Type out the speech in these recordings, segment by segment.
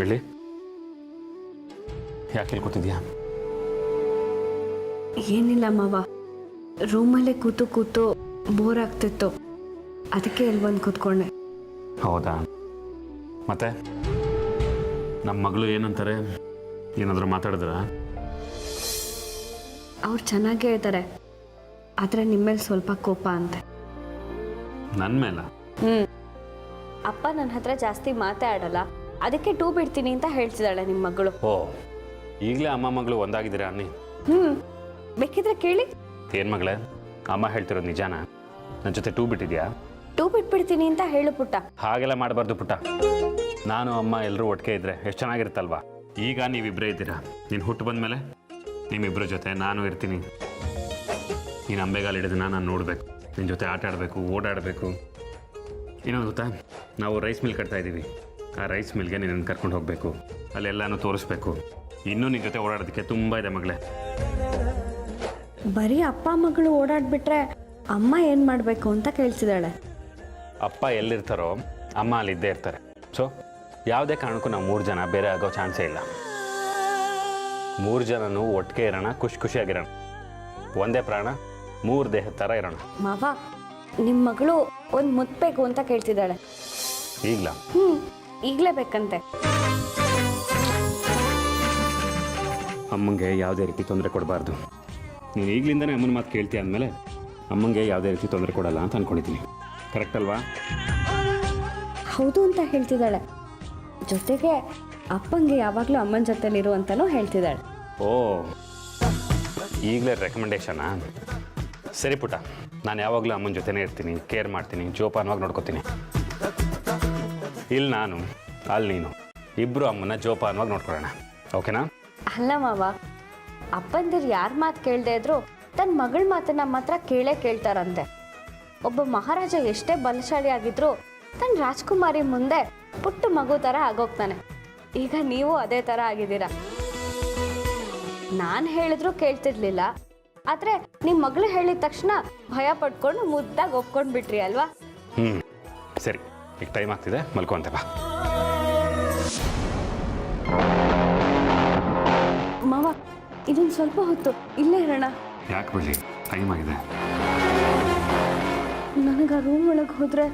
ಬೆಳ್ಳಿ, ಯಾಕೆ ಇಲ್ಲಿ ಕೂತಿದ್ಯಾ? ಏನಿಲ್ಲ ಮಾವ, ರೂಮಲ್ಲೇ ಕೂತು ಕೂತು ಬೋರ್ ಆಗ್ತಿತ್ತು, ಅದಕ್ಕೆ ಇಲ್ಲಿ ಬಂದು ಕೂತ್ಕೊಂಡೆ. ಹೌದಾ? ಮತ್ತೆ ನಮ್ಮ ಮಗಳು ಏನಂತಾರೆ? ಏನಾದರೂ ಮಾತಾಡಿದ್ರ? ಅವ್ರು ಚೆನ್ನಾಗೇ ಇದ್ದಾರೆ, ಆದರೆ ನಿಮ್ಮೇಲೆ ಸ್ವಲ್ಪ ಕೋಪ ಅಂತೆ. ನನ್ನ ಮೇಲ? ಅಪ್ಪ ನನ್ನ ಹತ್ರ ಜಾಸ್ತಿ ಮಾತಾಡಲ್ಲ, ಅದಕ್ಕೆ ಟೂ ಬಿಡ್ತೀನಿ ಅಂತ ಹೇಳ್ತಿದ್ದಾಳೆ ನಿಮ್ಮ ಮಗಳು. ಓ, ಈಗಲೇ ಅಮ್ಮ ಮಗಳು ಒಂದಾಗಿದ್ದೀರಾ ಅನ್ನಿ? ಬೇಕಿದ್ರೆ ಕೇಳಿ. ಏನು ಮಗಳೇ, ಅಮ್ಮ ಹೇಳ್ತಿರೋದು ನಿಜಾನ? ನನ್ನ ಜೊತೆ ಟೂ ಬಿಟ್ಟಿದ್ಯಾ? ಟೂ ಬಿಟ್ಬಿಡ್ತೀನಿ ಅಂತ ಹೇಳು ಪುಟ್ಟ. ಹಾಗೆಲ್ಲ ಮಾಡಬಾರ್ದು ಪುಟ್ಟ. ನಾನು ಅಮ್ಮ ಎಲ್ಲರೂ ಒಟ್ಟಿಗೆ ಇದ್ರೆ ಎಷ್ಟು ಚೆನ್ನಾಗಿರುತ್ತಲ್ವಾ? ಈಗ ನೀವಿಬ್ಬರೇ ಇದ್ದೀರಾ. ನೀನು ಹುಟ್ಟು ಬಂದಮೇಲೆ ನಿಮ್ಮಿಬ್ಬರ ಜೊತೆ ನಾನು ಇರ್ತೀನಿ. ನೀನು ಅಂಬೆಗಾಲು ಹಿಡಿದನ್ನ ನಾನು ನೋಡಬೇಕು, ನಿನ್ನ ಜೊತೆ ಆಟ ಆಡಬೇಕು, ಓಡಾಡಬೇಕು. ಏನೋ ಗೊತ್ತಾ, ನಾವು ರೈಸ್ ಮಿಲ್ ಕಟ್ತಾ ಇದ್ದೀವಿ. ಆ ರೈಸ್ ಮಿಲ್ಗೆ ನಿನ್ನನ್ನು ಕರ್ಕೊಂಡು ಹೋಗಬೇಕು, ಅಲ್ಲೆಲ್ಲನೂ ತೋರಿಸ್ಬೇಕು. ಇನ್ನೂ ನಿನ್ನ ಜೊತೆ ಓಡಾಡೋದಕ್ಕೆ ತುಂಬ ಇದೆ ಮಗಳೇ. ಬರೀ ಅಪ್ಪ ಮಗಳು ಓಡಾಡ್ಬಿಟ್ರೆ ಅಮ್ಮ ಏನು ಮಾಡಬೇಕು ಅಂತ ಕೇಳ್ತಿದ್ದಾಳೆ. ಅಪ್ಪ ಎಲ್ಲಿರ್ತಾರೋ ಅಮ್ಮ ಅಲ್ಲಿದ್ದೇ ಇರ್ತಾರೆ. ಸೊ ಯಾವುದೇ ಕಾರಣಕ್ಕೂ ನಾವು 3 ಜನ ಬೇರೆ ಆಗೋ ಚಾನ್ಸೇ ಇಲ್ಲ. 3 ಜನನೂ ಒಟ್ಟಿಗೆ ಇರೋಣ, ಖುಷಿಯಾಗಿರೋಣ. ಒಂದೇ ಪ್ರಾಣ 3 ದೇಹದ ಥರ ಇರೋಣ. ಮಾವ, ನಿಮ್ಮ ಮಗಳು ಒಂದು ಮುತ್ತಬೇಕು ಅಂತ ಕೇಳ್ತಿದ್ದಾಳೆ. ಈಗಲಾ? ಈಗಲೇ ಬೇಕಂತೆ. ಅಮ್ಮಂಗೆ ಯಾವುದೇ ರೀತಿ ತೊಂದರೆ ಕೊಡಬಾರ್ದು. ನೀನು ಈಗಲಿಂದನೇ ಅಮ್ಮನ ಮಾತು ಕೇಳ್ತೀಯ ಅಂದಮೇಲೆ ಅಮ್ಮಂಗೆ ಯಾವುದೇ ರೀತಿ ತೊಂದರೆ ಕೊಡಲ್ಲ ಅಂತ ಅಂದ್ಕೊಂಡಿದ್ದೀನಿ. ಕರೆಕ್ಟ್ ಅಲ್ವಾ? ಹೌದು ಅಂತ ಹೇಳ್ತಿದ್ದಾಳೆ. ಜೊತೆಗೆ ಅಪ್ಪಂಗೆ ಯಾವಾಗಲೂ ಅಮ್ಮನ ಜೊತೆಲಿರು ಅಂತಲೂ ಹೇಳ್ತಿದ್ದಾಳೆ. ಓ, ಈಗಲೇ ರೆಕಮೆಂಡೇಶನಾ? ಸರಿ ಪುಟ್ಟ, ನಾನು ಯಾವಾಗಲೂ ಅಮ್ಮನ ಜೊತೆನೇ ಇರ್ತೀನಿ, ಕೇರ್ ಮಾಡ್ತೀನಿ, ಜೋಪಾನವಾಗಿ ನೋಡ್ಕೊತೀನಿ. ಇಲ್ಲಿ ನಾನು, ಅಲ್ಲಿ ನೀನು, ಇಬ್ಬರು ಅಮ್ಮನ ಜೋಪಾನವಾಗಿ ನೋಡ್ಕೊಳ್ಳೋಣ. ಓಕೆನಾ? ಅಲ್ಲ ಮಾವ, ಅಪ್ಪಂದಿರು ಯಾರ ಮಾತು ಕೇಳದೆ ಇದ್ರು ತನ್ನ ಮಗಳ ಮಾತನ್ನ ಮಾತ್ರ ಕೇಳ್ತಾರಂತೆ. ಒಬ್ಬ ಮಹಾರಾಜ ಎಷ್ಟೇ ಬಲಶಾಲಿ ಆಗಿದ್ರು ತನ್ನ ರಾಜ್ಕುಮಾರಿ ಮುಂದೆ ಪುಟ್ಟ ಮಗು ಥರ ಆಗೋಗ್ತಾನೆ. ಈಗ ನೀವು ಅದೇ ಥರ ಆಗಿದ್ದೀರಾ. ನಾನು ಹೇಳಿದ್ರು ಕೇಳ್ತಿರ್ಲಿಲ್ಲ, ಆದರೆ ನಿಮ್ಮ ಮಗಳು ಹೇಳಿದ ತಕ್ಷಣ ಭಯ ಪಡ್ಕೊಂಡು ಮುದ್ದಾಗಿ ಒಪ್ಕೊಂಡು ಬಿಟ್ರಿ ಅಲ್ವಾ? ಸರಿ, ಈಗ ಟೈಮ್ ಆಗ್ತಿದೆ, ಮಲ್ಕೊಂತೆ ಬಾ. ಮಾವ, ಇದೊಂದು ಸ್ವಲ್ಪ ಹೊತ್ತು ಇಲ್ಲೇ ಇರೋಣ. ಯಾಕೆ ಬಿಡಿ, ಟೈಮ್ ಆಗಿದೆ. ನನಗೆ ಆ ರೂಮ್ ಒಳಗೆ ಹೋದರೆ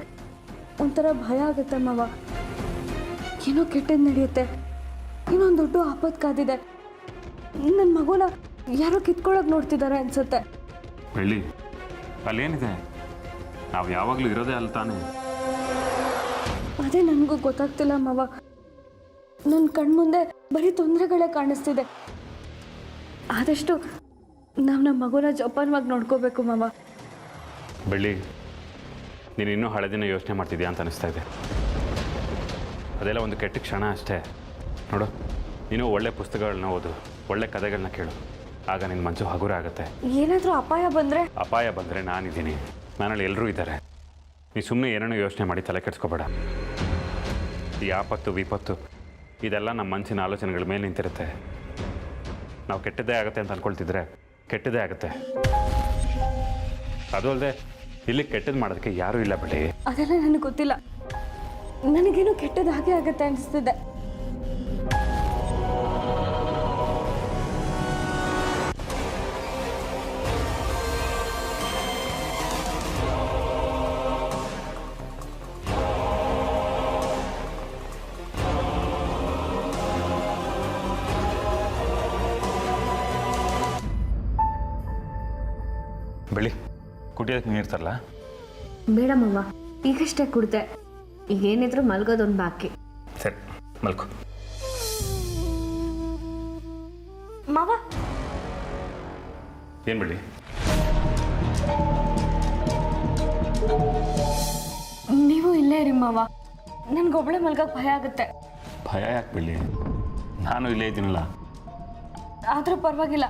ಒಂಥರ ಭಯ ಆಗುತ್ತೆ ಮಾವ. ಏನೋ ಕೆಟ್ಟದ್ದು ನಡೆಯುತ್ತೆ, ಇನ್ನೊಂದು ದೊಡ್ಡ ಆಪತ್ತು ಕಾದಿದೆ. ನನ್ನ ಮಗುನ ಯಾರೋ ಕಿತ್ಕೊಳ್ಳೋಕೆ ನೋಡ್ತಿದ್ದಾರೆ ಅನ್ಸುತ್ತೆ. ಬೆಳ್ಳಿ, ಅಲ್ಲೇನಿದೆ? ನಾವು ಯಾವಾಗಲೂ ಇರೋದೇ ಅಲ್ಲಿ ತಾನೇ. ಅದೇ ನನಗೂ ಗೊತ್ತಾಗ್ತಿಲ್ಲ ಮಾವ. ನನ್ನ ಕಣ್ಮುಂದೆ ಬರೀ ತೊಂದರೆಗಳೇ ಕಾಣಿಸ್ತಿದೆ. ಆದಷ್ಟು ನಾವು ನಮ್ಮ ಮಗುನ ಜೋಪಾನವಾಗಿ ನೋಡ್ಕೋಬೇಕು ಮಾವ. ಬೆಳ್ಳಿ, ನೀನು ಇನ್ನೂ ಹಳೆ ದಿನ ಯೋಚನೆ ಮಾಡ್ತಿದ್ಯಾ ಅಂತ ಅನಿಸ್ತಾ ಇದೆ. ಅದೆಲ್ಲ ಒಂದು ಕೆಟ್ಟ ಕ್ಷಣ ಅಷ್ಟೇ. ನೋಡು, ನೀನು ಒಳ್ಳೆ ಪುಸ್ತಕಗಳನ್ನ ಓದು, ಒಳ್ಳೆ ಕಥೆಗಳನ್ನ ಕೇಳು, ಆಗ ನಿನ್ನ ಮನಸ್ಸು ಹಗುರ ಆಗುತ್ತೆ. ಏನಾದರೂ ಅಪಾಯ ಬಂದರೆ ನಾನಿದ್ದೀನಿ, ನನ್ನಲ್ಲಿ ಎಲ್ಲರೂ ಇದ್ದಾರೆ. ನೀ ಸುಮ್ಮನೆ ಏನೇನೋ ಯೋಚನೆ ಮಾಡಿ ತಲೆ ಕೆಡಿಸ್ಕೋಬೇಡ. ಈ ಆಪತ್ತು ವಿಪತ್ತು ಇದೆಲ್ಲ ನಮ್ಮ ಮನಸ್ಸಿನ ಆಲೋಚನೆಗಳ ಮೇಲೆ ನಿಂತಿರುತ್ತೆ. ನಾವು ಕೆಟ್ಟದ್ದೇ ಆಗುತ್ತೆ ಅಂತ ಅಂದ್ಕೊಳ್ತಿದ್ರೆ ಕೆಟ್ಟದ್ದೇ ಆಗುತ್ತೆ. ಅದು ಅಲ್ಲದೆ ಇಲ್ಲಿ ಕೆಟ್ಟದ್ದು ಮಾಡೋದಕ್ಕೆ ಯಾರೂ ಇಲ್ಲ ಬಿಡಿ. ಅದೆಲ್ಲ ನನಗೆ ಗೊತ್ತಿಲ್ಲ. ನನಗೇನು ಕೆಟ್ಟದ್ದು ಹಾಗೆ ಆಗುತ್ತೆ ಅನಿಸ್ತಿದೆ. ಬೆಳಿ, ಕುಡಿಯೋದಕ್ಕೆ ನೀರು ತರಲ್ಲ? ಬೇಡ ಮಾವ, ಈಗಷ್ಟೇ ಕುಡ್ದೆ. ಈಗೇನಿದ್ರು ಮಲ್ಗೋದೊಂದು ಬಾಕಿ. ಸರಿ, ಮಲ್ಕೋ. ಮಾವ, ಏನು ಬೆಳಿ? ನೀವು ಇಲ್ಲೇ ಇರಿ ಮಾವ, ನನ್ಗೊಬ್ಳೆ ಮಲ್ಗಕ್ಕೆ ಭಯ ಆಗುತ್ತೆ. ಭಯ ಯಾಕೆ ಬೆಳಿ? ನಾನು ಇಲ್ಲೇ ಇದ್ದೀನಲ್ಲ. ಆದರೂ ಪರವಾಗಿಲ್ಲ,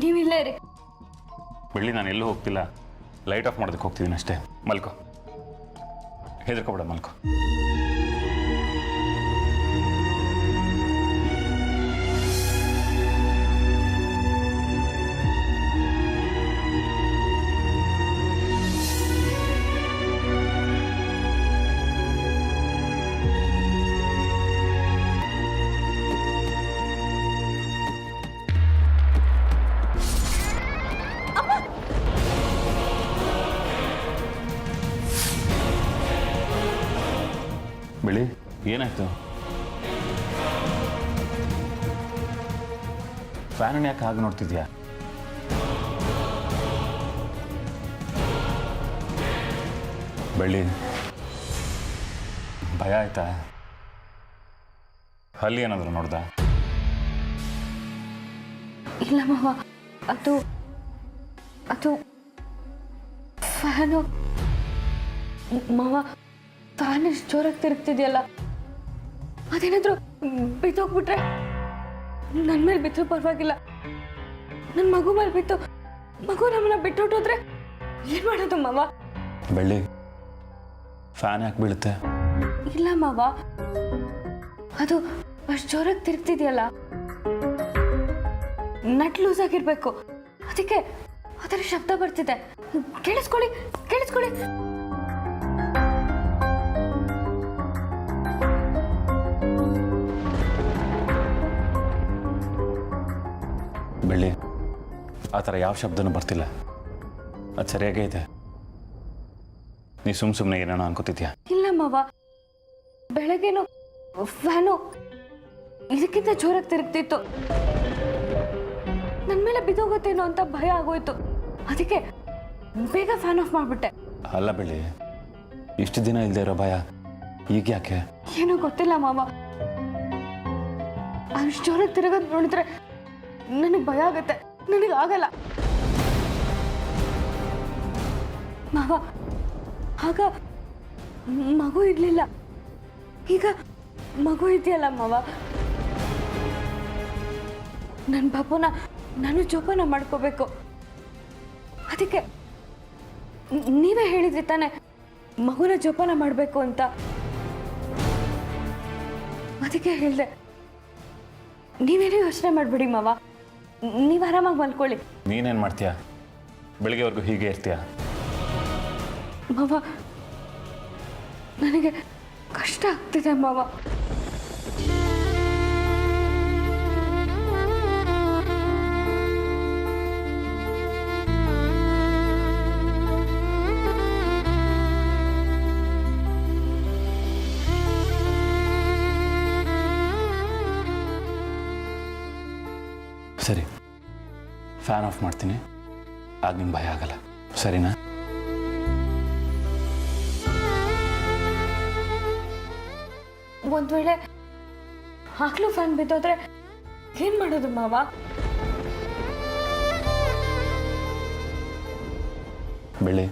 ನೀವು ಇಲ್ಲೇ ಇರಿ. ಬೆಳ್ಳಿ, ನಾನು ಎಲ್ಲೂ ಹೋಗ್ತಿಲ್ಲ, ಲೈಟ್ ಆಫ್ ಮಾಡೋದಕ್ಕೆ ಹೋಗ್ತಿದ್ದೀನಿ ಅಷ್ಟೇ. ಮಲ್ಕೋ, ಹೆದರ್ಕೋಬೇಡ, ಮಲ್ಕೋ. ಬೆಳಿ ಏನಾಯ್ತು? ಫ್ಯಾನ್ ಯಾಕೆ ಹಾಗೆ ನೋಡ್ತಿದ್ಯಾ? ಬೆಳ್ಳಿ ಭಯ ಆಯ್ತಾ? ಅಲ್ಲಿ ಏನಾದ್ರು ನೋಡ್ದ? ಇಲ್ಲ ಮಾವ, ಅದು ಅದು ಫ್ಯಾನು. ಮಾವ, ಫ್ಯಾನ್ ಎಷ್ಟು ಜೋರಾಗಿ ತಿರುಗ್ತಿದೆಯಲ್ಲ, ಅದೇನಾದ್ರೂ ಬಿದ್ದೋಗ್ಬಿಟ್ರೆ? ನನ್ನ ಮೇಲೆ ಬಿದ್ದು ಪರವಾಗಿಲ್ಲ, ನನ್ನ ಮಗು ಮೇಲೆ ಬಿತ್ತು, ಮಗು ನಮ್ಮನ್ನ ಬಿಟ್ಟುಬಿಟ್ಟೋದ್ರೆ ಏನ್ ಮಾಡೋದು ಮಾವ? ಬೆಳ್ಳಿ ಫ್ಯಾನ್ ಯಾಕೆ ಬೀಳುತ್ತೆ? ಇಲ್ಲ ಮಾವ, ಅದು ಅಷ್ಟು ಜೋರಾಗಿ ತಿರುಗ್ತಿದೆಯಲ್ಲ, ನಟ್ ಲೂಸ್ ಆಗಿರ್ಬೇಕು, ಅದಕ್ಕೆ ಅದರ ಶಬ್ದ ಬರ್ತಿದೆ. ಕೇಳಿಸ್ಕೊಳ್ಳಿ, ಕೇಳಿಸ್ಕೊಳ್ಳಿ. ಬೆಳ್ಳಿ ಆ ಥರ ಯಾವ ಶಬ್ದನೂ ಬರ್ತಿಲ್ಲ, ಅದು ಸರಿಯಾಗೇ ಇದೆ. ನೀ ಸುಮ್ಮನೆ ಏನೇನೋ ಅನ್ಕೋತಿದ್ಯಾ? ಇಲ್ಲ ಮಾವ, ಬೆಳಗ್ಗೆನು ಫ್ಯಾನು ಇದಕ್ಕಿಂತ ಜೋರಾಗಿ ತಿರುಗ್ತಿತ್ತು. ನನ್ನ ಮೇಲೆ ಬಿದ್ದೋಗುತ್ತೇನೋ ಅಂತ ಭಯ ಆಗೋಯ್ತು, ಅದಕ್ಕೆ ಬೇಗ ಫ್ಯಾನ್ ಆಫ್ ಮಾಡ್ಬಿಟ್ಟೆ. ಅಲ್ಲ ಬೆಳ್ಳಿ, ಇಷ್ಟು ದಿನ ಇಲ್ಲದೆ ಇರೋ ಭಯ ಈಗ ಯಾಕೆ? ಏನೋ ಗೊತ್ತಿಲ್ಲ ಮಾವ, ಅಷ್ಟು ಜೋರಾಗಿ ತಿರುಗೋದು ನೋಡಿದ್ರೆ ನನಗೆ ಭಯ ಆಗುತ್ತೆ, ನನಗಾಗಲ್ಲ ಮಾವ. ಆಗ ಮಗು ಇರ್ಲಿಲ್ಲ, ಈಗ ಮಗು ಇದೆಯಲ್ಲ ಮಾವ, ನನ್ನ ಪಾಪನ ನಾನು ಜೋಪಾನ ಮಾಡ್ಕೋಬೇಕು. ಅದಕ್ಕೆ ನೀವೇ ಹೇಳಿದ್ರಿ ತಾನೆ ಮಗುನ ಜೋಪಾನ ಮಾಡಬೇಕು ಅಂತ, ಅದಕ್ಕೆ ಹೇಳಿದೆ. ನೀವೇನೇ ಯೋಚನೆ ಮಾಡಬೇಡಿ ಮಾವ, ನೀವು ಆರಾಮಾಗಿ ಮಲ್ಕೊಳ್ಳಿ. ನೀನೇನು ಮಾಡ್ತೀಯಾ? ಬೆಳಿಗ್ಗೆವರೆಗೂ ಹೀಗೆ ಇರ್ತೀಯಾ? ಮಾವ, ನನಗೆ ಕಷ್ಟ ಆಗ್ತಿದೆ ಮಾವ. ಸರಿ, ಫ್ಯಾನ್ ಆಫ್ ಮಾಡ್ತೀನಿ, ಆಗ ನಿಮ್ಗೆ ಭಯ ಆಗಲ್ಲ, ಸರಿನಾ? ಒಂದ್ ವೇಳೆ ಆಗ್ಲೂ ಫ್ಯಾನ್ ಬಿದ್ದೋದ್ರೆ ಏನ್ ಮಾಡೋದು ಮಾವ? ಬೆಳ್ಳಿ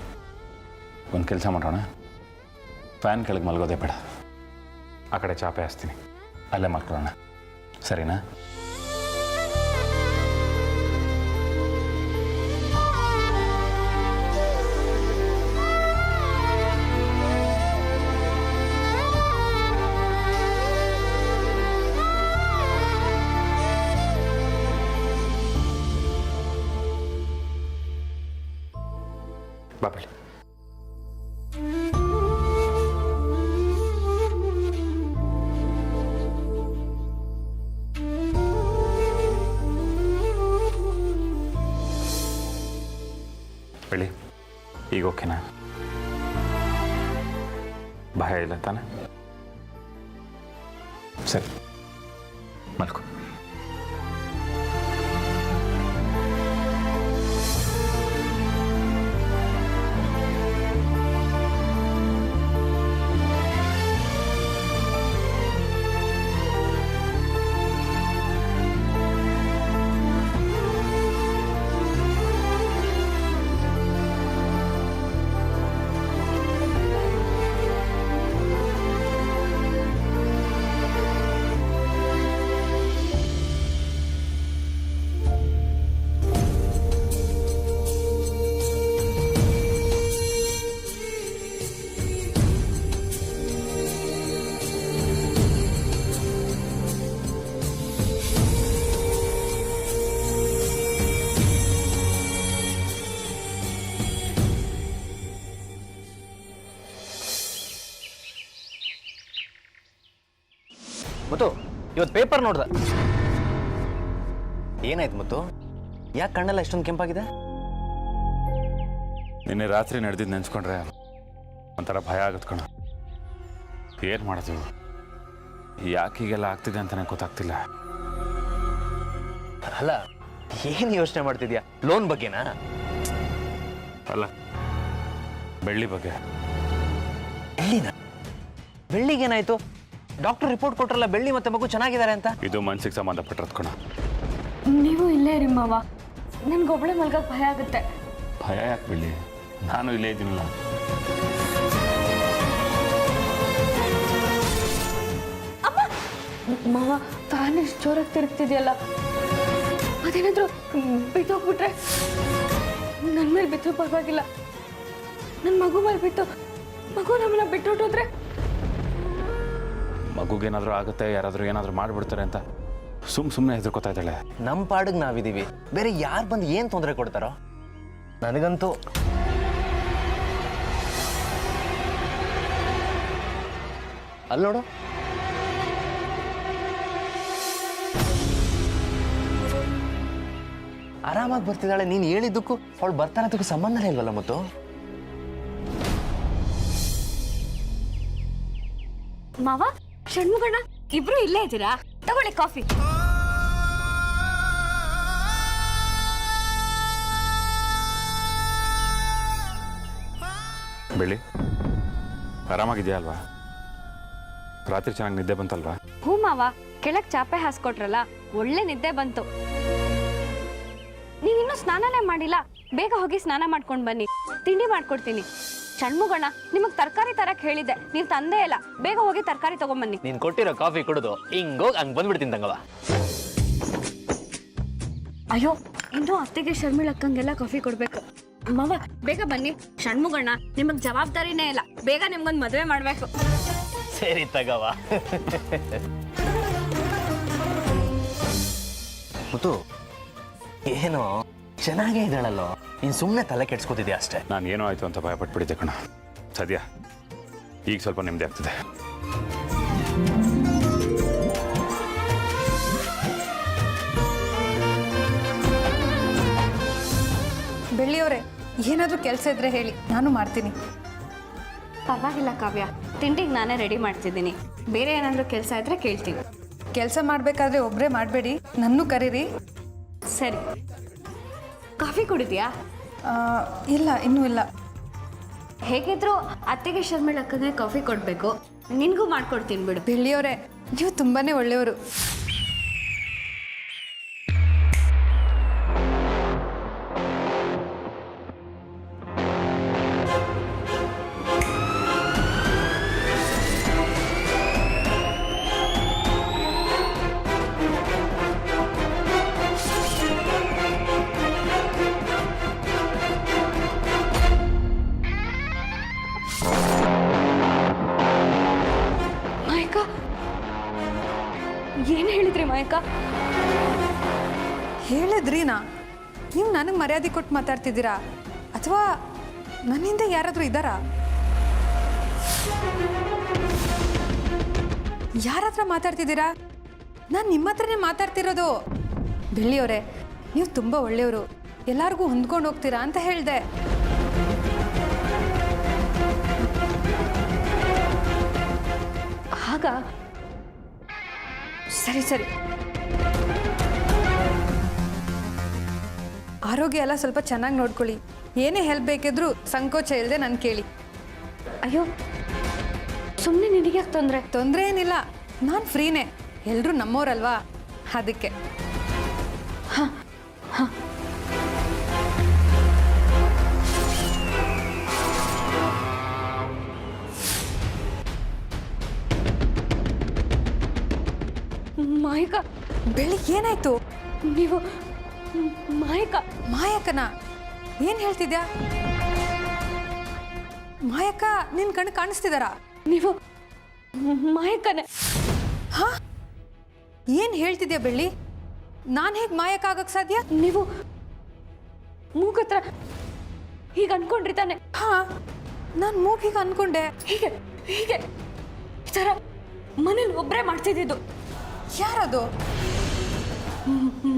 ಒಂದು ಕೆಲಸ ಮಾಡೋಣ, ಫ್ಯಾನ್ ಕೆಳಗೆ ಮಲಗೋದೇ ಬೇಡ, ಆ ಕಡೆ ಚಾಪೆ ಹಾಸ್ತೀನಿ, ಅಲ್ಲೇ ಮಲ್ಕೊಳ್ಳೋಣ, ಸರಿನಾ? ಬಾಬಳಿ ಬೆಳಿ, ಈಗ ಓಕೆನಾ? ಭಯ ಇಲ್ಲ ತಾನೆ? ಸರಿ, ಮಲ್ಕೊ. ಮುತ್ತು, ಇವತ್ತು ಪೇಪರ್ ನೋಡ್ದ. ಏನಾಯ್ತು ಮುತ್ತು? ಯಾಕೆ ಕಣ್ಣೆಲ್ಲ ಇಷ್ಟೊಂದು ಕೆಂಪಾಗಿದೆ? ನಿನ್ನೆ ರಾತ್ರಿ ನಡೆದಿದ್ದು ನೆನ್ಸ್ಕೊಂಡ್ರೆ ಒಂಥರ ಭಯ ಆಗುತ್ತೆ ಕಣ. ಏನು ಮಾಡೋದು, ಯಾಕೆ ಹೀಗೆಲ್ಲ ಆಗ್ತಿದೆ ಅಂತಲೇ ಗೊತ್ತಾಗ್ತಿಲ್ಲ. ಅಲ್ಲ, ಏನು ಯೋಚನೆ ಮಾಡ್ತಿದ್ಯಾ? ಲೋನ್ ಬಗ್ಗೆನಾ? ಅಲ್ಲ, ಬೆಳ್ಳಿ ಬಗ್ಗೆ. ಬೆಳ್ಳಿನ? ಬೆಳ್ಳಿಗೇನಾಯ್ತು? ಡಾಕ್ಟರ್ ರಿಪೋರ್ಟ್ ಕೊಟ್ರಲ್ಲ, ಬೆಳ್ಳಿ ಮತ್ತೆ ಮಗು ಚೆನ್ನಾಗಿದ್ದಾರೆ ಅಂತ. ಇದು ಮನ್ಸಿಗೆ ಸಂಬಂಧಪಟ್ಟಿರೋದು ಕಣ. ನೀವು ಇಲ್ಲೇ ಇರಿ ಮಾವ, ನನ್ಗೊಬ್ಳೆ ಮಲ್ಗಕ್ಕೆ ಭಯ ಆಗುತ್ತೆ. ಭಯ ಯಾಕೆ ಬೆಳ್ಳಿ? ನಾನು ಇಲ್ಲೇ ಇದ್ದೀನಲ್ಲ. ಮಾವ, ಫ್ಯಾನ್ ಎಷ್ಟು ಜೋರಾಗಿ ತಿರುಗ್ತಿದೆಯಲ್ಲ, ಅದೇನಾದ್ರೂ ಬಿತ್ತೋಗ್ಬಿಟ್ರೆ? ನನ್ನ ಮೇಲೆ ಬಿತ್ತು ಪರವಾಗಿಲ್ಲ, ನನ್ನ ಮಗು ಮೇಲೆ ಬಿತ್ತು, ಮಗು ನಮ್ಮನ್ನ ಬಿಟ್ಟುಬಿಟ್ಟೋದ್ರೆ? ಮಗುಗೇನಾದರೂ ಆಗುತ್ತೆ, ಯಾರಾದರೂ ಏನಾದರೂ ಮಾಡಿಬಿಡ್ತಾರೆ ಅಂತ ಸುಮ್ಮನೆ ಹೆದರ್ಕೋತಾ ಇದ್ದಾಳೆ. ನಮ್ಮ ಪಾಡಿಗೆ ನಾವಿದ್ದೀವಿ, ಬೇರೆ ಯಾರು ಬಂದು ಏನು ತೊಂದರೆ ಕೊಡ್ತಾರೋ? ನನಗಂತೂ ಅಲ್ಲಿ ನೋಡು, ಆರಾಮಾಗಿ ಬರ್ತಿದ್ದಾಳೆ. ನೀನು ಹೇಳಿದ್ದಕ್ಕೂ ಅವಳು ಬರ್ತಾನದಕ್ಕೂ ಸಂಬಂಧನೇ ಇಲ್ವಲ್ಲ. ಮತ್ತು ಮಾವ, ಷಣ್ಮುಗಣ್ಣ, ಇಬ್ರು ಇಲ್ಲೇ ಇದ್ದೀರಾ? ತಗೊಳ್ಳಿ ಕಾಫಿ. ಬೆಳ್ಳಿ, ಆರಾಮಾಗಿದೆಯಾ ಅಲ್ವಾ? ರಾತ್ರಿ ಚೆನ್ನಾಗಿ ನಿದ್ದೆ ಬಂತಲ್ವಾ? ಹ್ಞೂ ಮಾವ, ಕೆಳಗೆ ಚಾಪೆ ಹಾಸ್ಕೊಟ್ರಲ್ಲ, ಒಳ್ಳೆ ನಿದ್ದೆ ಬಂತು. ನೀವಿನ್ನೂ ಸ್ನಾನನೇ ಮಾಡಿಲ್ಲ, ಬೇಗ ಹೋಗಿ ಸ್ನಾನ ಮಾಡ್ಕೊಂಡು ಬನ್ನಿ, ತಿಂಡಿ ಮಾಡ್ಕೊಡ್ತೀನಿ. ಷಣ್ಮುಗಣ್ಣ, ನಿಮಗೆ ತರಕಾರಿ ತರಕ್ಕೆ ಹೇಳಿದ್ದೆ, ನೀವು ತಂದೇ ಇಲ್ಲ. ಬೇಗ ಹೋಗಿ ತರಕಾರಿ ತಗೊಂಬನ್ನಿ. ನೀನು ಕೊಟ್ಟಿರೋ ಕಾಫಿ ಕುಡಿದು ಹಿಂಗೋಗಿ ಹಂಗೆ ಬಂದ್ಬಿಡ್ತೀನಿ ತಂಗವ. ಅಯ್ಯೋ, ಇನ್ನೂ ಅತ್ತೆಗೆ ಶರ್ಮಿಳಕ್ಕಂಗೆಲ್ಲ ಕಾಫಿ ಕೊಡ್ಬೇಕು. ಮಾವ, ಬೇಗ ಬನ್ನಿ. ಷಣ್ಮುಗಣ್ಣ, ನಿಮಗೆ ಜವಾಬ್ದಾರಿನೇ ಇಲ್ಲ, ಬೇಗ ನಿಮ್ಗೊಂದು ಮದುವೆ ಮಾಡಬೇಕು. ಸರಿ ತಗವ. ಮತ್ತು ಏನೋ ಚೆನ್ನಾಗೇ ಇದ್ದಾಳಲ್ಲೋ, ನೀನು ಸುಮ್ಮನೆ ತಲೆ ಕೆಡ್ಸ್ಕೊತಿದ್ಯಾ ಅಷ್ಟೇ. ನಾನು ಏನೋ ಆಯಿತು ಅಂತ ಭಯಪಟ್ಬಿಟ್ಟಿದ್ದೆ ಕಣ. ಸದ್ಯ ಈಗ ಸ್ವಲ್ಪ ನೆಮ್ಮದಿ ಆಗ್ತಿದೆ. ಬೆಳ್ಳಿಯವರೇ, ಏನಾದರೂ ಕೆಲಸ ಇದ್ರೆ ಹೇಳಿ, ನಾನು ಮಾಡ್ತೀನಿ. ಪರವಾಗಿಲ್ಲ ಕಾವ್ಯ, ತಿಂಡಿಗೆ ನಾನೇ ರೆಡಿ ಮಾಡ್ತಿದ್ದೀನಿ. ಬೇರೆ ಏನಾದರೂ ಕೆಲಸ ಇದ್ರೆ ಕೇಳ್ತೀನಿ. ಕೆಲಸ ಮಾಡಬೇಕಾದ್ರೆ ಒಬ್ಬರೇ ಮಾಡಬೇಡಿ, ನನ್ನೂ ಕರೀರಿ. ಸರಿ. ಕಾಫಿ ಕುಡಿದ್ಯಾ? ಇಲ್ಲ, ಇನ್ನೂ ಇಲ್ಲ. ಹೇಗಿದ್ರು ಅತ್ತೆಗೆ ಶರ್ಮಿಳಕ್ಕಂಗೆ ಕಾಫಿ ಕೊಡಬೇಕು, ನಿನಗೂ ಮಾಡ್ಕೊಡ್ತೀನಿ ಬಿಡು. ಬೆಳ್ಳಿಯವರೇ, ನೀವು ತುಂಬಾ ಒಳ್ಳೆಯವರು. ಮಾಯಕ, ಏನು ಹೇಳಿದ್ರಿ ಮಾಯಕ? ಹೇಳಿದ್ರೀನಾ? ನೀವು ನನಗೆ ಮರ್ಯಾದೆ ಕೊಟ್ಟು ಮಾತಾಡ್ತಿದ್ದೀರಾ ಅಥವಾ ನನ್ನಿಂದ ಯಾರಾದರೂ ಇದ್ದಾರಾ? ಯಾರ ಹತ್ರ ಮಾತಾಡ್ತಿದ್ದೀರಾ? ನಾನು ನಿಮ್ಮ ಹತ್ರನೇ ಮಾತಾಡ್ತಿರೋದು. ಬೆಳ್ಳಿಯವರೇ, ನೀವು ತುಂಬ ಒಳ್ಳೆಯವರು, ಎಲ್ಲರಿಗೂ ಹೊಂದ್ಕೊಂಡು ಹೋಗ್ತೀರಾ ಅಂತ ಹೇಳಿದೆ. ಆಗ ಸರಿ ಸರಿ. ಆರೋಗ್ಯ ಎಲ್ಲ ಸ್ವಲ್ಪ ಚೆನ್ನಾಗಿ ನೋಡ್ಕೊಳ್ಳಿ. ಏನೇ ಹೆಲ್ಪ್ ಬೇಕಿದ್ರೂ ಸಂಕೋಚ ಇಲ್ಲದೆ ನಾನು ಕೇಳಿ. ಅಯ್ಯೋ, ಸುಮ್ಮನೆ ನಿನಗೆ ತೊಂದರೆ? ತೊಂದರೆ ಏನಿಲ್ಲ, ನಾನು ಫ್ರೀನೇ. ಎಲ್ಲರೂ ನಮ್ಮೋರಲ್ವಾ, ಅದಕ್ಕೆ. ಹಾಂ ಹಾಂ. ಮಾಯಕ, ಬೆಳಿಗ್ಗೆ ಏನಾಯ್ತು? ನೀವು ಮಾಯಕ? ಮಾಯಕನ? ಏನು ಹೇಳ್ತಿದ್ಯಾ? ಮಾಯಕ ನಿನ್ನ ಕಣ್ಣು ಕಾಣಿಸ್ತಿದಾರಾ? ನೀವು ಮಾಯಕನೇ? ಹಾ, ಏನು ಹೇಳ್ತಿದ್ಯಾ ಬೆಳ್ಳಿ? ನಾನು ಹೇಗೆ ಮಾಯಕ ಆಗಕ್ಕೆ ಸಾಧ್ಯ? ನೀವು ಮೂಗತ್ರ ಹೀಗೆ ಅನ್ಕೊಂಡ್ರಿ ತಾನೆ? ಹಾ, ನಾನು ಮೂಗಿಗೆ ಅನ್ಕೊಂಡೆ. ಹೀಗೆ ಹೀಗೆ ಈ ಥರ ಮನೇಲಿ ಒಬ್ಬರೇ ಮಾಡ್ತಿದ್ದಿದ್ದು. ಯಾರದು?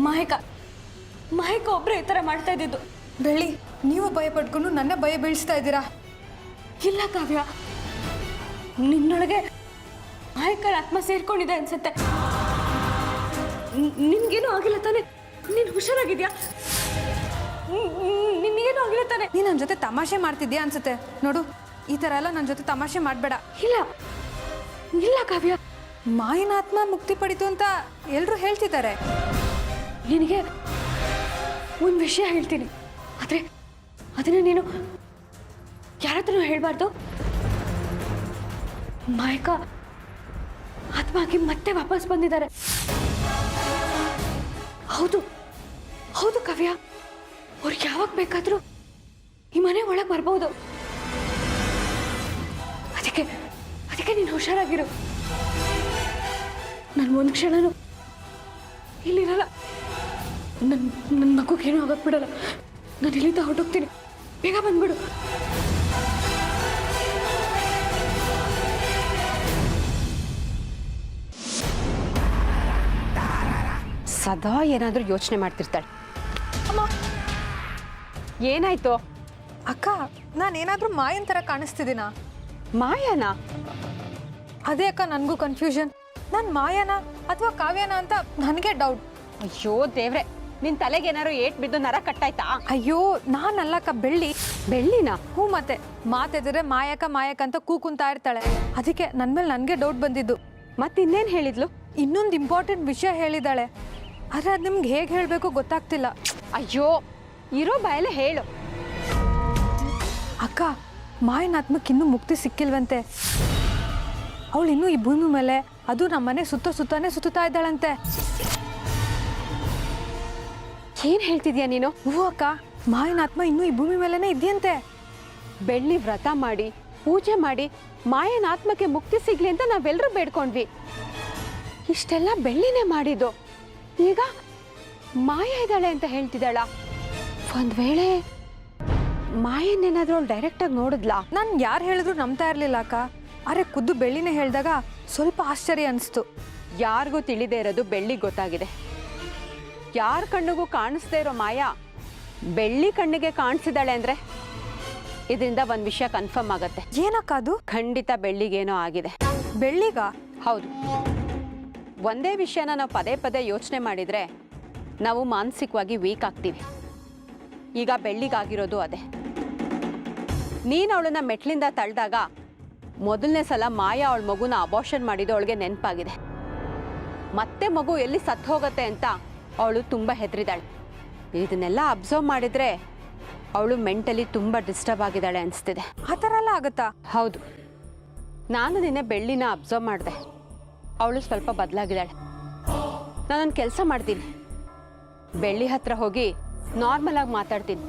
ಮಾಯಕ. ಮಾಯಕ ಒಬ್ಬರೇ ಈ ಥರ ಮಾಡ್ತಾ ಇದ್ದಿದ್ದು. ಬೆಳ್ಳಿ, ನೀವು ಭಯ ಪಡ್ಕೊಂಡು ನನ್ನ ಭಯ ಬೀಳಿಸ್ತಾ ಇದ್ದೀರಾ. ಇಲ್ಲ ಕಾವ್ಯ, ನಿನ್ನೊಳಗೆ ಮಾಯಕ್ಕಳ ಆತ್ಮ ಸೇರ್ಕೊಂಡಿದೆ ಅನ್ಸುತ್ತೆ. ನಿನ್ಗೇನು ಆಗಿಲ್ಲ ತಾನೆ? ನೀನು ಹುಷಾರಾಗಿದ್ಯಾ? ನಿನ್ಗೇನು ಆಗಿಲ್ಲ ತಾನೆ? ನೀನು ನನ್ನ ಜೊತೆ ತಮಾಷೆ ಮಾಡ್ತಿದ್ಯಾ ಅನ್ಸುತ್ತೆ. ನೋಡು, ಈ ಥರ ಎಲ್ಲ ನನ್ನ ಜೊತೆ ತಮಾಷೆ ಮಾಡಬೇಡ. ಇಲ್ಲ ಇಲ್ಲ ಕಾವ್ಯ, ಮಾಯನ ಆತ್ಮ ಮುಕ್ತಿ ಪಡಿತು ಅಂತ ಎಲ್ಲರೂ ಹೇಳ್ತಿದ್ದಾರೆ. ನಿನಗೆ ಒಂದು ವಿಷಯ ಹೇಳ್ತೀನಿ, ಆದರೆ ಅದನ್ನು ನೀನು ಯಾರ ಹತ್ರನೂ ಹೇಳಬಾರ್ದು. ಮಾಯಕ ಆತ್ಮ ಆಗಿ ಮತ್ತೆ ವಾಪಸ್ ಬಂದಿದ್ದಾರೆ. ಹೌದು ಹೌದು ಕಾವ್ಯ, ಅವ್ರು ಯಾವಾಗ ಬೇಕಾದರೂ ಈ ಮನೆ ಒಳಗೆ ಬರ್ಬೋದು. ಅದಕ್ಕೆ ನೀನು ಹುಷಾರಾಗಿರು. ನಾನು ಒಂದು ಕ್ಷಣನೂ ಇಲ್ಲಿರಲ್ಲ. ನನ್ನ ಮಗುಗೇನೂ ಆಗಕ್ಕೆ ಬಿಡಲ್ಲ. ನಾನು ಇಲ್ಲಿಂದ ಹೊರಟೋಗ್ತೀನಿ, ಬೇಗ ಬಂದ್ಬಿಡು. ಸದಾ ಏನಾದರೂ ಯೋಚನೆ ಮಾಡ್ತಿರ್ತಾಳೆ. ಅಮ್ಮ, ಏನಾಯ್ತು? ಅಕ್ಕ, ನಾನೇನಾದರೂ ಮಾಯನ್ ಥರ ಕಾಣಿಸ್ತಿದ್ದೀನ? ಮಾಯಾನ? ಅದೇ ಅಕ್ಕ, ನನಗೂ ಕನ್ಫ್ಯೂಷನ್. ನಾನು ಮಾಯಾನ ಅಥವಾ ಕಾವ್ಯನ ಅಂತ ನನಗೆ ಡೌಟ್. ಅಯ್ಯೋ ದೇವ್ರೆ, ನಿನ್ ತಲೆಗೆ ಏನಾರು ಏಟ್ ಬಿದ್ದು ನರ ಕಟ್ಟಾಯ್ತಾ? ಅಯ್ಯೋ, ನಾನಲ್ಲಕ್ಕ, ಬೆಳ್ಳಿ. ಬೆಳ್ಳಿನ? ಹ್ಞೂ, ಮತ್ತೆ ಮಾತೆದ್ರೆ ಮಾಯಕ ಅಂತ ಕೂಕುಂತಾ ಇರ್ತಾಳೆ. ಅದಕ್ಕೆ ನನ್ನ ಮೇಲೆ ನನಗೆ ಡೌಟ್ ಬಂದಿದ್ದು. ಮತ್ತಿನ್ನೇನು ಹೇಳಿದ್ಲು? ಇನ್ನೊಂದು ಇಂಪಾರ್ಟೆಂಟ್ ವಿಷಯ ಹೇಳಿದ್ದಾಳೆ, ಆದರೆ ಅದು ನಿಮ್ಗೆ ಹೇಗೆ ಹೇಳಬೇಕು ಗೊತ್ತಾಗ್ತಿಲ್ಲ. ಅಯ್ಯೋ, ಇರೋ ಬಾಯಲ್ಲೇ ಹೇಳು. ಅಕ್ಕ, ಮಾಯನ ಆತ್ಮಕ್ಕೆ ಇನ್ನೂ ಮುಕ್ತಿ ಸಿಕ್ಕಿಲ್ವಂತೆ. ಅವಳು ಇನ್ನೂ ಈ ಭೂಮಿ ಮೇಲೆ, ಅದು ನಮ್ಮನೆ ಸುತ್ತಾನೆ ಸುತ್ತಾ ಇದ್ದಾಳಂತೆ. ಏನು ಹೇಳ್ತಿದ್ಯಾ ನೀನು? ಹ್ಞೂ ಅಕ್ಕ, ಮಾಯನ ಆತ್ಮ ಇನ್ನೂ ಈ ಭೂಮಿ ಮೇಲೇನೆ ಇದೆಯಂತೆ. ಬೆಳ್ಳಿ ವ್ರತ ಮಾಡಿ ಪೂಜೆ ಮಾಡಿ ಮಾಯನ ಆತ್ಮಕ್ಕೆ ಮುಕ್ತಿ ಸಿಗ್ಲಿ ಅಂತ ನಾವೆಲ್ಲರೂ ಬೇಡ್ಕೊಂಡ್ವಿ. ಇಷ್ಟೆಲ್ಲ ಬೆಳ್ಳಿನೇ ಮಾಡಿದ್ದು, ಈಗ ಮಾಯ ಇದ್ದಾಳೆ ಅಂತ ಹೇಳ್ತಿದ್ದಾಳ. ಒಂದ್ ವೇಳೆ ಮಾಯನ್ನೇನಾದ್ರೂ ಅವಳು ಡೈರೆಕ್ಟಾಗಿ ನೋಡಿದ್ಲಾ? ನಾನು ಯಾರು ಹೇಳಿದ್ರು ನಂಬ್ತಾ ಇರಲಿಲ್ಲ ಅಕ್ಕ, ಆದರೆ ಖುದ್ದು ಬೆಳ್ಳಿನೇ ಹೇಳಿದಾಗ ಸ್ವಲ್ಪ ಆಶ್ಚರ್ಯ ಅನಿಸ್ತು. ಯಾರಿಗೂ ತಿಳಿದೇ ಇರೋದು ಬೆಳ್ಳಿಗೆ ಗೊತ್ತಾಗಿದೆ. ಯಾರ ಕಣ್ಣಿಗೂ ಕಾಣಿಸ್ದೇ ಇರೋ ಮಾಯ ಬೆಳ್ಳಿ ಕಣ್ಣಿಗೆ ಕಾಣಿಸಿದಾಳೆ ಅಂದರೆ ಇದರಿಂದ ಒಂದು ವಿಷಯ ಕನ್ಫರ್ಮ್ ಆಗತ್ತೆ. ಏನಕ್ಕ ಅದು? ಖಂಡಿತ ಬೆಳ್ಳಿಗೇನೋ ಆಗಿದೆ. ಬೆಳ್ಳಿಗ? ಹೌದು. ಒಂದೇ ವಿಷಯನ ನಾವು ಪದೇ ಪದೇ ಯೋಚನೆ ಮಾಡಿದರೆ ನಾವು ಮಾನಸಿಕವಾಗಿ ವೀಕ್ ಆಗ್ತೀವಿ. ಈಗ ಬೆಳ್ಳಿಗಾಗಿರೋದು ಅದೇ. ನೀನು ಅವಳನ್ನ ಮೆಟ್ಲಿಂದ ತಳ್ಳಿದಾಗ ಮೊದಲನೇ ಸಲ ಮಾಯಾ ಅವಳ ಮಗುನ ಅಬಾರ್ಷನ್ ಮಾಡಿದ್ದು ಅವಳಿಗೆ ನೆನಪಾಗಿದೆ. ಮತ್ತೆ ಮಗು ಎಲ್ಲಿ ಸತ್ತು ಹೋಗುತ್ತೆ ಅಂತ ಅವಳು ತುಂಬ ಹೆದರಿದಾಳೆ. ಇದನ್ನೆಲ್ಲ ಅಬ್ಸರ್ವ್ ಮಾಡಿದರೆ ಅವಳು ಮೆಂಟಲಿ ತುಂಬ ಡಿಸ್ಟರ್ಬ್ ಆಗಿದ್ದಾಳೆ ಅನಿಸ್ತಿದೆ. ಆ ಥರ ಎಲ್ಲ ಆಗುತ್ತಾ? ಹೌದು. ನಾನು ನಿನ್ನೆ ಬೆಳ್ಳಿನ ಅಬ್ಸರ್ವ್ ಮಾಡಿದೆ. ಅವಳು ಸ್ವಲ್ಪ ಬದಲಾಗಿದ್ದಾಳೆ. ನಾನೊಂದು ಕೆಲಸ ಮಾಡ್ತೀನಿ, ಬೆಳ್ಳಿ ಹತ್ರ ಹೋಗಿ ನಾರ್ಮಲ್ ಆಗಿ ಮಾತಾಡ್ತೀನಿ.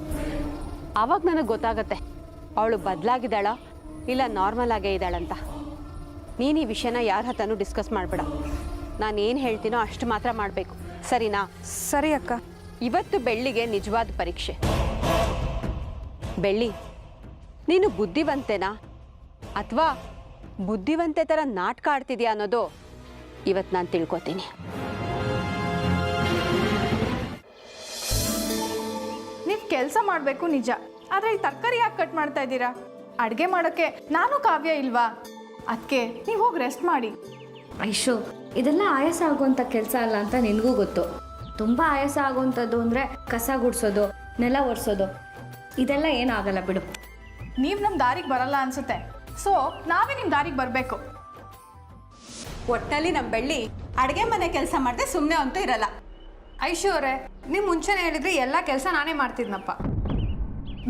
ಆವಾಗ ನನಗೆ ಗೊತ್ತಾಗತ್ತೆ ಅವಳು ಬದಲಾಗಿದ್ದಾಳ ಇಲ್ಲ ನಾರ್ಮಲ್ ಆಗೇ ಇದ್ದಾಳಂತ. ನೀನು ಈ ವಿಷಯನ ಯಾರ ಹತ್ರನೂ ಡಿಸ್ಕಸ್ ಮಾಡಬೇಡ. ನಾನು ಏನು ಹೇಳ್ತೀನೋ ಅಷ್ಟು ಮಾತ್ರ ಮಾಡಬೇಕು, ಸರಿನಾ? ಸರಿ ಅಕ್ಕ. ಇವತ್ತು ಬೆಳ್ಳಿಗೆ ನಿಜವಾದ ಪರೀಕ್ಷೆ. ಬೆಳ್ಳಿ, ನೀನು ಬುದ್ಧಿವಂತೆನಾ ಅಥವಾ ಬುದ್ಧಿವಂತೆ ಥರ ನಾಟಕ ಆಡ್ತಿದ್ಯಾ ಅನ್ನೋದು ಇವತ್ತು ನಾನು ತಿಳ್ಕೊತೀನಿ. ನೀವು ಕೆಲಸ ಮಾಡಬೇಕು ನಿಜ, ಆದರೆ ಈ ತರಕಾರಿ ಯಾಕೆ ಕಟ್ ಮಾಡ್ತಾ ಇದ್ದೀರಾ? ಅಡುಗೆ ಮಾಡೋಕ್ಕೆ ನಾನು ಕಾವ್ಯ ಇಲ್ವಾ? ಅದಕ್ಕೆ ನೀವು ಹೋಗಿ ರೆಸ್ಟ್ ಮಾಡಿ. ಐಶು, ಇದೆಲ್ಲ ಆಯಾಸ ಆಗುವಂಥ ಕೆಲಸ ಅಲ್ಲ ಅಂತ ನಿನಗೂ ಗೊತ್ತು. ತುಂಬ ಆಯಾಸ ಆಗುವಂಥದ್ದು ಅಂದರೆ ಕಸ ಗುಡಿಸೋದು, ನೆಲ ಒರೆಸೋದು, ಇದೆಲ್ಲ ಏನಾಗಲ್ಲ ಬಿಡು. ನೀವು ನಮ್ಮ ದಾರಿಗೆ ಬರಲ್ಲ ಅನ್ಸುತ್ತೆ, ಸೊ ನಾವೇ ನಿಮ್ಮ ದಾರಿಗೆ ಬರಬೇಕು. ಒಟ್ಟಲ್ಲಿ ನಮ್ಮ ಬೆಳ್ಳಿ ಅಡುಗೆ ಮನೆ ಕೆಲಸ ಮಾಡದೆ ಸುಮ್ಮನೆ ಅಂತೂ ಇರಲ್ಲ. ಐಶು ಅವರೇ, ನೀವು ಮುಂಚೆನೇ ಹೇಳಿದ್ರಿ ಎಲ್ಲ ಕೆಲಸ ನಾನೇ ಮಾಡ್ತಿದ್ನಪ್ಪ.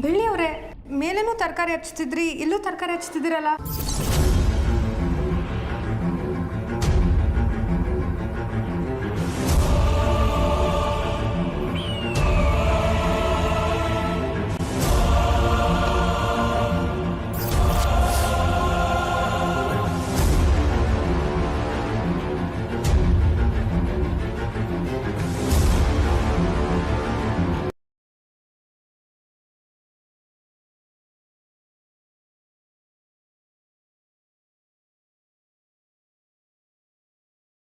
ಬೆಳ್ಳಿ ಅವರೇ, ಮೇಲೇನೂ ತರಕಾರಿ ಹಚ್ತಿದ್ರಿ, ಇಲ್ಲೂ ತರಕಾರಿ ಹಚ್ತಿದ್ದೀರಲ್ಲ?